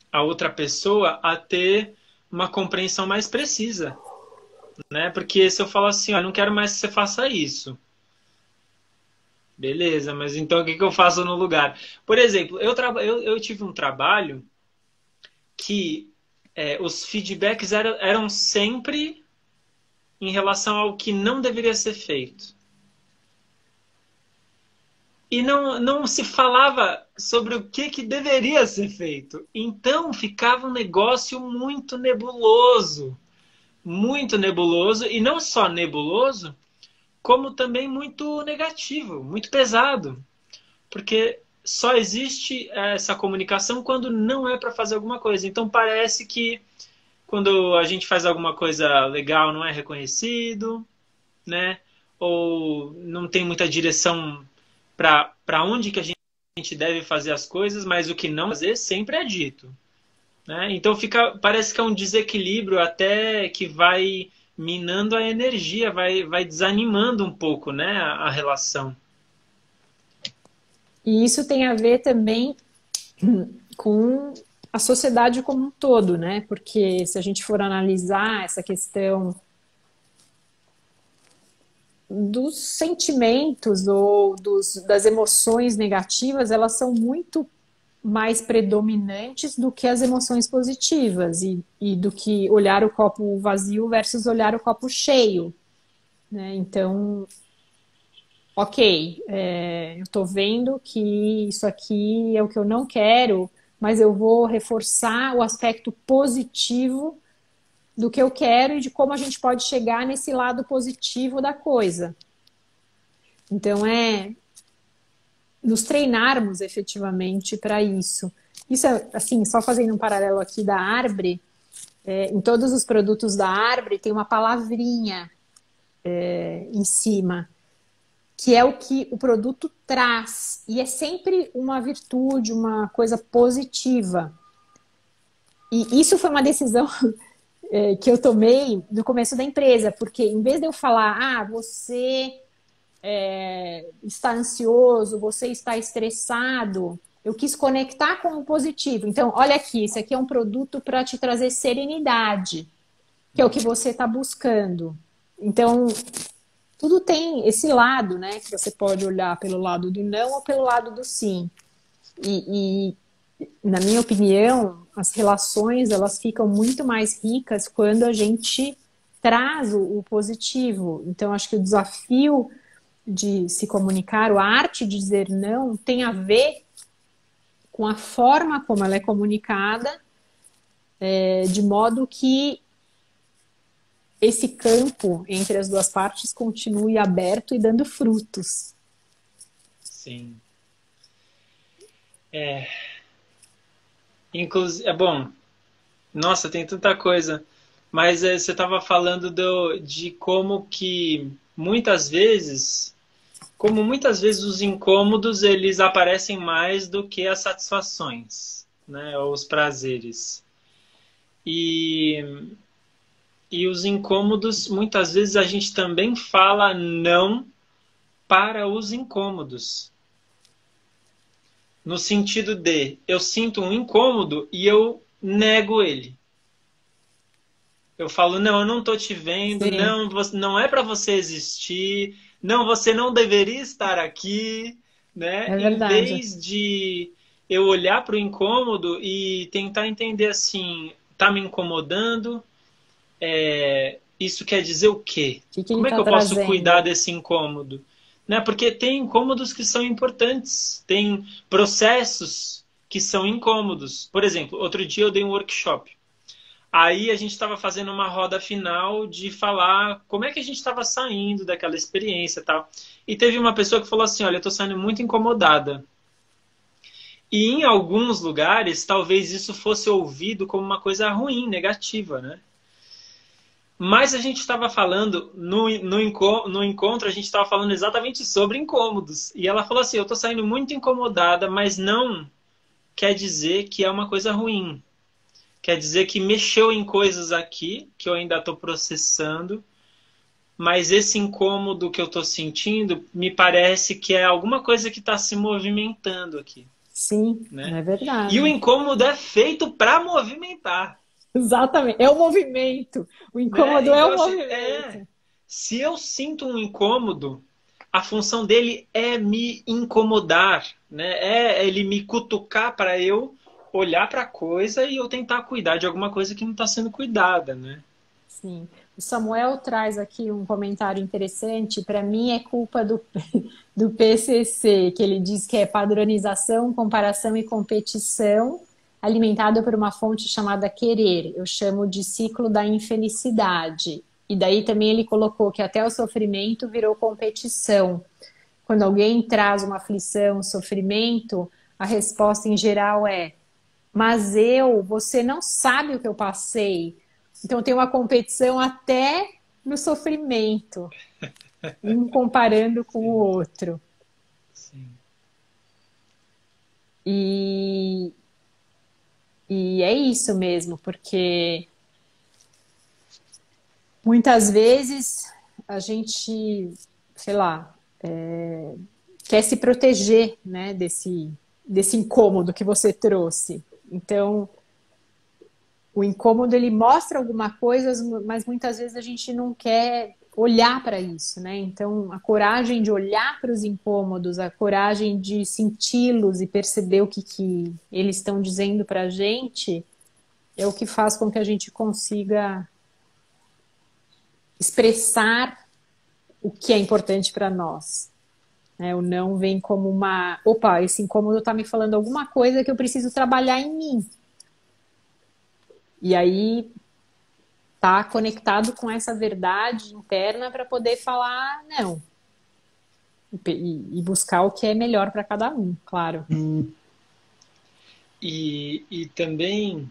a outra pessoa a ter uma compreensão mais precisa, né? Porque se eu falar assim, ó, não quero mais que você faça isso. Beleza, mas então o que eu faço no lugar? Por exemplo, eu tive um trabalho que os feedbacks eram sempre em relação ao que não deveria ser feito. E não se falava sobre o que deveria ser feito. Então ficava um negócio muito nebuloso, e não só nebuloso, como também muito negativo, muito pesado. Porque só existe essa comunicação quando não é para fazer alguma coisa. Então parece que quando a gente faz alguma coisa legal não é reconhecido, né? Ou não tem muita direção para onde que a gente deve fazer as coisas, mas o que não fazer sempre é dito, né? Então parece que é um desequilíbrio até que vai minando a energia, vai desanimando um pouco, né, a relação. E isso tem a ver também com a sociedade como um todo, né? Porque se a gente for analisar essa questão dos sentimentos ou das emoções negativas, elas são muito mais predominantes do que as emoções positivas e do que olhar o copo vazio versus olhar o copo cheio, né? Então, ok, eu estou vendo que isso aqui é o que eu não quero, mas eu vou reforçar o aspecto positivo do que eu quero e de como a gente pode chegar nesse lado positivo da coisa. Então, nos treinarmos efetivamente para isso. Isso é, assim, só fazendo um paralelo aqui da Arbre, em todos os produtos da Arbre tem uma palavrinha em cima, que é o que o produto traz. E é sempre uma virtude, uma coisa positiva. E isso foi uma decisão que eu tomei no começo da empresa, porque em vez de eu falar, você está ansioso, você está estressado, eu quis conectar com o positivo. Então, olha aqui, esse aqui é um produto para te trazer serenidade, que é o que você está buscando. Então, tudo tem esse lado, né? Que você pode olhar pelo lado do não ou pelo lado do sim. E na minha opinião, as relações elas ficam muito mais ricas quando a gente traz o positivo. Então, acho que o desafio de se comunicar, a arte de dizer não, tem a ver com a forma como ela é comunicada, de modo que esse campo entre as duas partes continue aberto e dando frutos. Sim. Inclusive, bom, nossa, tem tanta coisa. Mas você estava falando de como muitas vezes os incômodos eles aparecem mais do que as satisfações, né? Ou os prazeres. E, e os incômodos, muitas vezes a gente também fala não para os incômodos. No sentido de, eu sinto um incômodo e eu nego ele. Eu falo, não, eu não tô te vendo, Sim, não, não é para você existir, não, você não deveria estar aqui, né? é Em verdade. vez de eu olhar para o incômodo e tentar entender assim, tá me incomodando, isso quer dizer o quê? O que ele Como é que está eu posso cuidar trazendo? desse incômodo? Né? Porque tem incômodos que são importantes, tem processos que são incômodos. Por exemplo, outro dia eu dei um workshop. Aí a gente estava fazendo uma roda final de falar como é que a gente estava saindo daquela experiência e tal. E teve uma pessoa que falou assim, olha, eu estou saindo muito incomodada. E em alguns lugares, talvez isso fosse ouvido como uma coisa ruim, negativa, né? Mas a gente estava falando, no encontro, a gente estava falando exatamente sobre incômodos. E ela falou assim, eu estou saindo muito incomodada, mas não quer dizer que é uma coisa ruim. Quer dizer que mexeu em coisas aqui que eu ainda estou processando, mas esse incômodo que eu estou sentindo me parece que é alguma coisa que está se movimentando aqui, Sim, né? é E o verdade. incômodo é feito para movimentar, Exatamente. É o movimento. O né? incômodo é Então, o assim, movimento. se eu sinto um incômodo, a função dele é me incomodar, né? É ele me cutucar para eu olhar para a coisa e eu tentar cuidar de alguma coisa que não está sendo cuidada, né? Sim. O Samuel traz aqui um comentário interessante. Para mim, é culpa do PCC, que ele diz que é padronização, comparação e competição, alimentado por uma fonte chamada querer. Eu chamo de ciclo da infelicidade. E daí também ele colocou que até o sofrimento virou competição. Quando alguém traz uma aflição, um sofrimento, a resposta em geral é: mas você não sabe o que eu passei. Então tem uma competição até no sofrimento, um comparando com o Sim, outro. sim. E, e é isso mesmo, porque muitas vezes a gente, sei lá, quer se proteger, né, desse incômodo que você trouxe. Então, o incômodo ele mostra alguma coisa, mas muitas vezes a gente não quer olhar para isso, né? Então, a coragem de olhar para os incômodos, a coragem de senti-los e perceber o que eles estão dizendo para a gente é o que faz com que a gente consiga expressar o que é importante para nós. Né? O não vem como uma, opa, esse incômodo está me falando alguma coisa que eu preciso trabalhar em mim. E aí tá conectado com essa verdade interna para poder falar não e buscar o que é melhor para cada um, claro. E também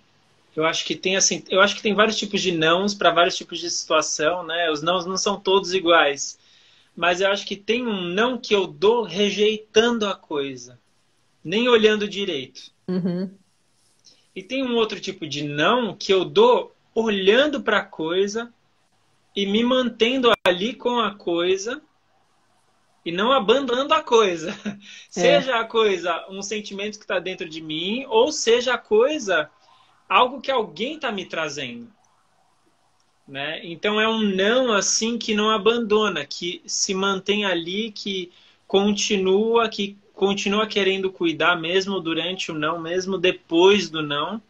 eu acho que tem assim, eu acho que tem vários tipos de nãos para vários tipos de situação, né? Os nãos não são todos iguais, mas eu acho que tem um não que eu dou rejeitando a coisa, nem olhando direito. Uhum. E tem um outro tipo de não que eu dou olhando para a coisa e me mantendo ali com a coisa e não abandonando a coisa. É, Seja a coisa um sentimento que está dentro de mim, ou seja a coisa algo que alguém está me trazendo. Né? Então é um não assim que não abandona, que se mantém ali, que continua querendo cuidar mesmo durante o não, mesmo depois do não,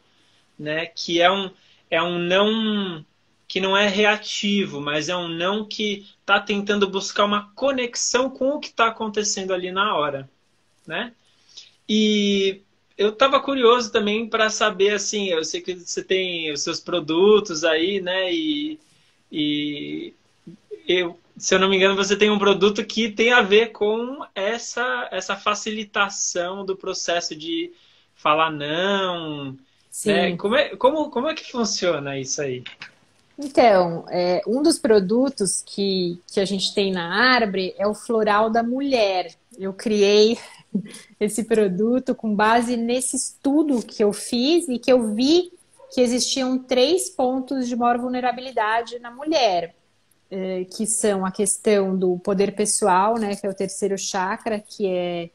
né? Que é um não que não é reativo, mas é um não que está tentando buscar uma conexão com o que está acontecendo ali na hora, né? E eu estava curioso também para saber, assim, eu sei que você tem os seus produtos aí, né? E se eu não me engano, você tem um produto que tem a ver com essa facilitação do processo de falar não, né? Sim. Como é que funciona isso aí? Então, um dos produtos que a gente tem na Arbre é o Floral da Mulher. Eu criei esse produto com base nesse estudo que eu fiz e que eu vi que existiam 3 pontos de maior vulnerabilidade na mulher, que são a questão do poder pessoal, né, que é o terceiro chakra, que é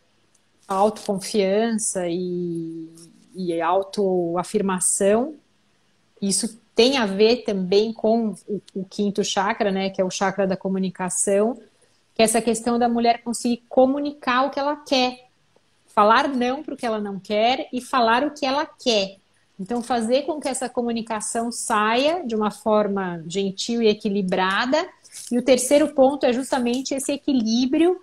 a autoconfiança e autoafirmação. Isso tem a ver também com o quinto chakra, né, que é o chakra da comunicação, que é essa questão da mulher conseguir comunicar o que ela quer, falar não para o que ela não quer e falar o que ela quer. Então, fazer com que essa comunicação saia de uma forma gentil e equilibrada. E o terceiro ponto é justamente esse equilíbrio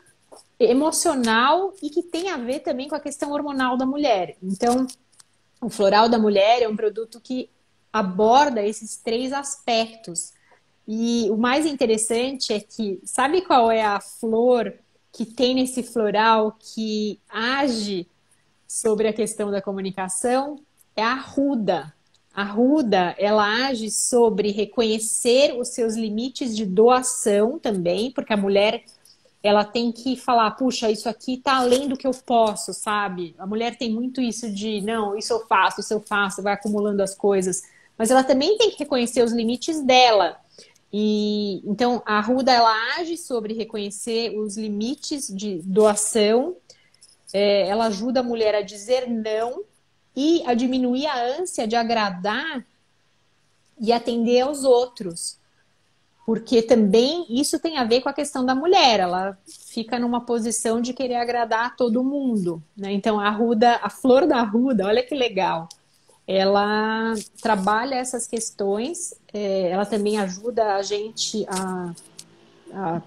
emocional e que tem a ver também com a questão hormonal da mulher. Então, o Floral da Mulher é um produto que aborda esses 3 aspectos. E o mais interessante é que, sabe qual é a flor que tem nesse floral que age sobre a questão da comunicação? É a arruda. A arruda, ela age sobre reconhecer os seus limites de doação também, porque a mulher ela tem que falar, puxa, isso aqui tá além do que eu posso, sabe? A mulher tem muito isso de, não, isso eu faço, vai acumulando as coisas. Mas ela também tem que reconhecer os limites dela. E então a Arruda ela age sobre reconhecer os limites de doação, ela ajuda a mulher a dizer não e a diminuir a ânsia de agradar e atender aos outros. Porque também isso tem a ver com a questão da mulher, ela fica numa posição de querer agradar a todo mundo, né? Então a Arruda, a flor da Arruda, olha que legal. Ela trabalha essas questões, ela também ajuda a gente a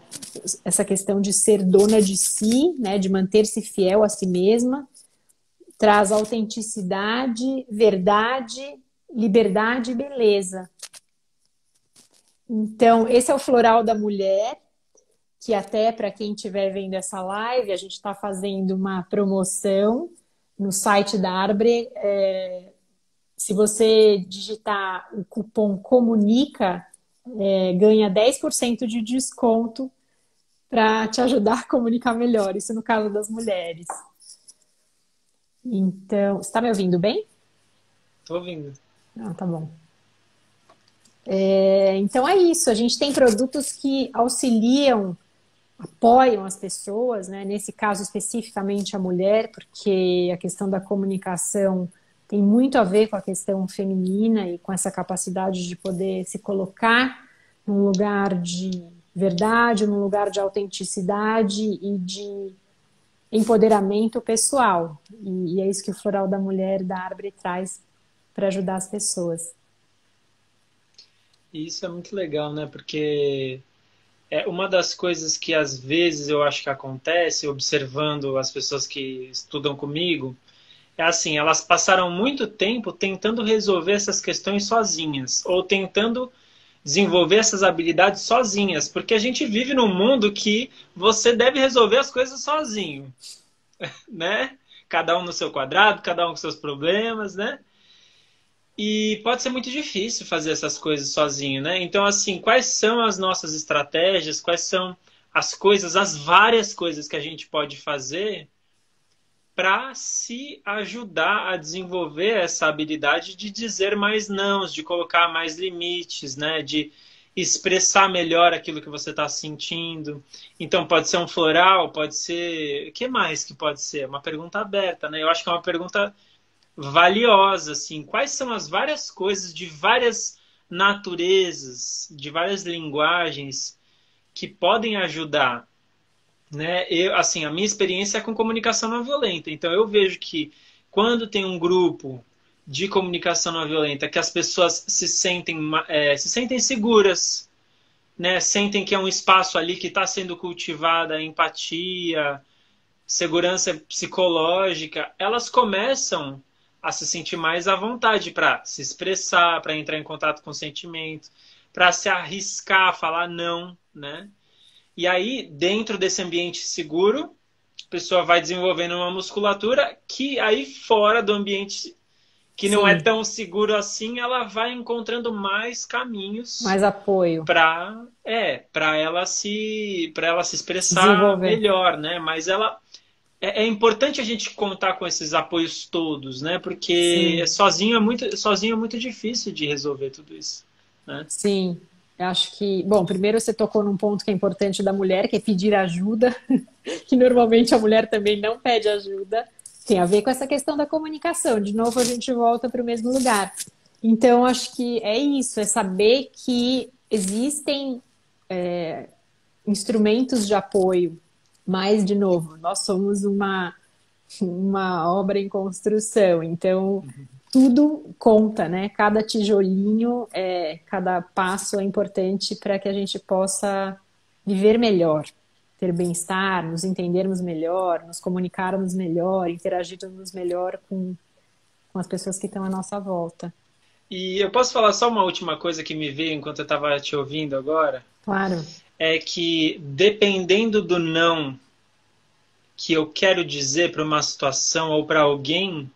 essa questão de ser dona de si, né, de manter-se fiel a si mesma, traz autenticidade, verdade, liberdade e beleza. Então, esse é o Floral da Mulher, que até para quem estiver vendo essa live, a gente está fazendo uma promoção no site da Arbre. Se você digitar o cupom COMUNICA, ganha 10% de desconto para te ajudar a comunicar melhor. Isso no caso das mulheres. Então, você está me ouvindo bem? Tô ouvindo. Ah, tá bom. Então é isso. A gente tem produtos que auxiliam, apoiam as pessoas, né? Nesse caso especificamente a mulher, porque a questão da comunicação tem muito a ver com a questão feminina e com essa capacidade de poder se colocar num lugar de verdade, num lugar de autenticidade e de empoderamento pessoal. E é isso que o Floral da Mulher da Arbre traz para ajudar as pessoas. E isso é muito legal, né? Porque é uma das coisas que às vezes eu acho que acontece, observando as pessoas que estudam comigo, é assim, elas passaram muito tempo tentando resolver essas questões sozinhas, ou tentando desenvolver essas habilidades sozinhas, porque a gente vive num mundo que você deve resolver as coisas sozinho, né? Cada um no seu quadrado, cada um com seus problemas, né? E pode ser muito difícil fazer essas coisas sozinho, né? Então, assim, quais são as nossas estratégias? Quais são as coisas, as várias coisas que a gente pode fazer para se ajudar a desenvolver essa habilidade de dizer mais nãos, de colocar mais limites, né? De expressar melhor aquilo que você está sentindo. Então, pode ser um floral, pode ser... O que mais que pode ser? Uma pergunta aberta, né? Eu acho que é uma pergunta valiosa, assim. Quais são as várias coisas de várias naturezas, de várias linguagens que podem ajudar, né? Eu, assim, a minha experiência é com comunicação não violenta. Então eu vejo que quando tem um grupo de comunicação não violenta, que as pessoas se sentem seguras, né? Sentem que é um espaço ali que está sendo cultivada a empatia, segurança psicológica, elas começam a se sentir mais à vontade para se expressar, para entrar em contato com o sentimento, para se arriscar a falar não, né? E aí, dentro desse ambiente seguro, a pessoa vai desenvolvendo uma musculatura que aí fora do ambiente que não é Sim, tão seguro assim, ela vai encontrando mais caminhos mais apoio, para ela se se expressar desenvolver. melhor, né? Mas ela é importante a gente contar com esses apoios todos, né? Porque Sim, sozinho é muito difícil de resolver tudo isso, né? sim. Eu acho que, bom, primeiro você tocou num ponto que é importante da mulher, que é pedir ajuda, que normalmente a mulher também não pede ajuda. Tem a ver com essa questão da comunicação. De novo, a gente volta para o mesmo lugar. Então, acho que é isso, é saber que existem instrumentos de apoio, mas, de novo, nós somos uma obra em construção, então tudo conta, né? Cada tijolinho, cada passo é importante para que a gente possa viver melhor, ter bem-estar, nos entendermos melhor, nos comunicarmos melhor, interagirmos melhor com as pessoas que estão à nossa volta. E eu posso falar só uma última coisa que me veio enquanto eu estava te ouvindo agora? Claro, É que dependendo do não que eu quero dizer para uma situação ou para alguém,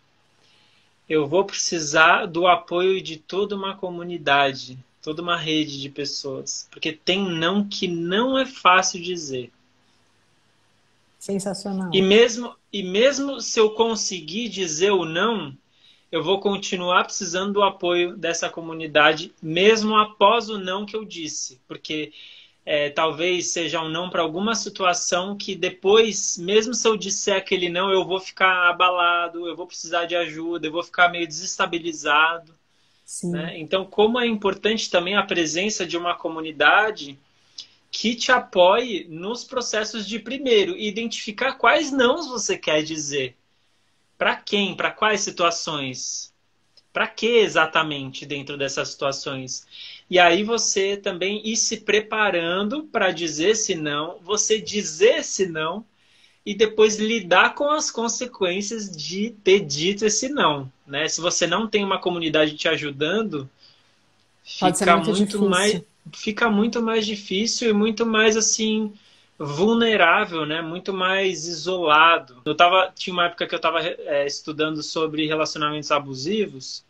eu vou precisar do apoio de toda uma comunidade, toda uma rede de pessoas. Porque tem não que não é fácil dizer. sensacional. E mesmo se eu conseguir dizer o não, eu vou continuar precisando do apoio dessa comunidade, mesmo após o não que eu disse. Porque talvez seja um não para alguma situação que depois, mesmo se eu disser aquele não, eu vou ficar abalado, eu vou precisar de ajuda, eu vou ficar meio desestabilizado, Sim, né? Então, como é importante também a presença de uma comunidade que te apoie nos processos de primeiro, identificar quais nãos você quer dizer, para quem, para quais situações, para que exatamente dentro dessas situações. E aí você também ir se preparando para dizer se não, você dizer se não e depois lidar com as consequências de ter dito esse não, né? Se você não tem uma comunidade te ajudando, pode ser fica muito muito mais difícil. fica muito mais difícil e muito mais assim vulnerável, né? Muito mais isolado. Tinha uma época que eu estava estudando sobre relacionamentos abusivos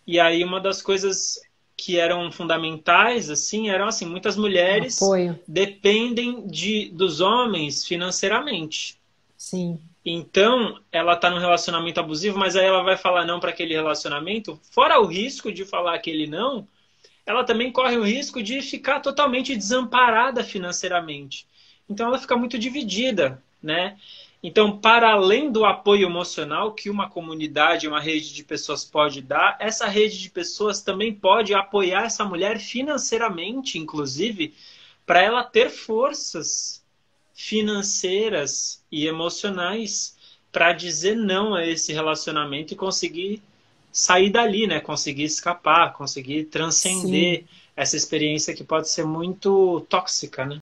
e aí uma das coisas que eram fundamentais assim eram assim muitas O mulheres apoio, dependem dos homens financeiramente. sim, Então, ela está num relacionamento abusivo, mas aí ela vai falar não para aquele relacionamento. Fora o risco de falar aquele não, ela também corre o risco de ficar totalmente desamparada financeiramente. Então ela fica muito dividida, né? Então, para além do apoio emocional que uma comunidade, uma rede de pessoas pode dar, essa rede de pessoas também pode apoiar essa mulher financeiramente, inclusive, para ela ter forças financeiras e emocionais para dizer não a esse relacionamento e conseguir sair dali, né? Conseguir escapar, conseguir sim. transcender essa experiência que pode ser muito tóxica, né?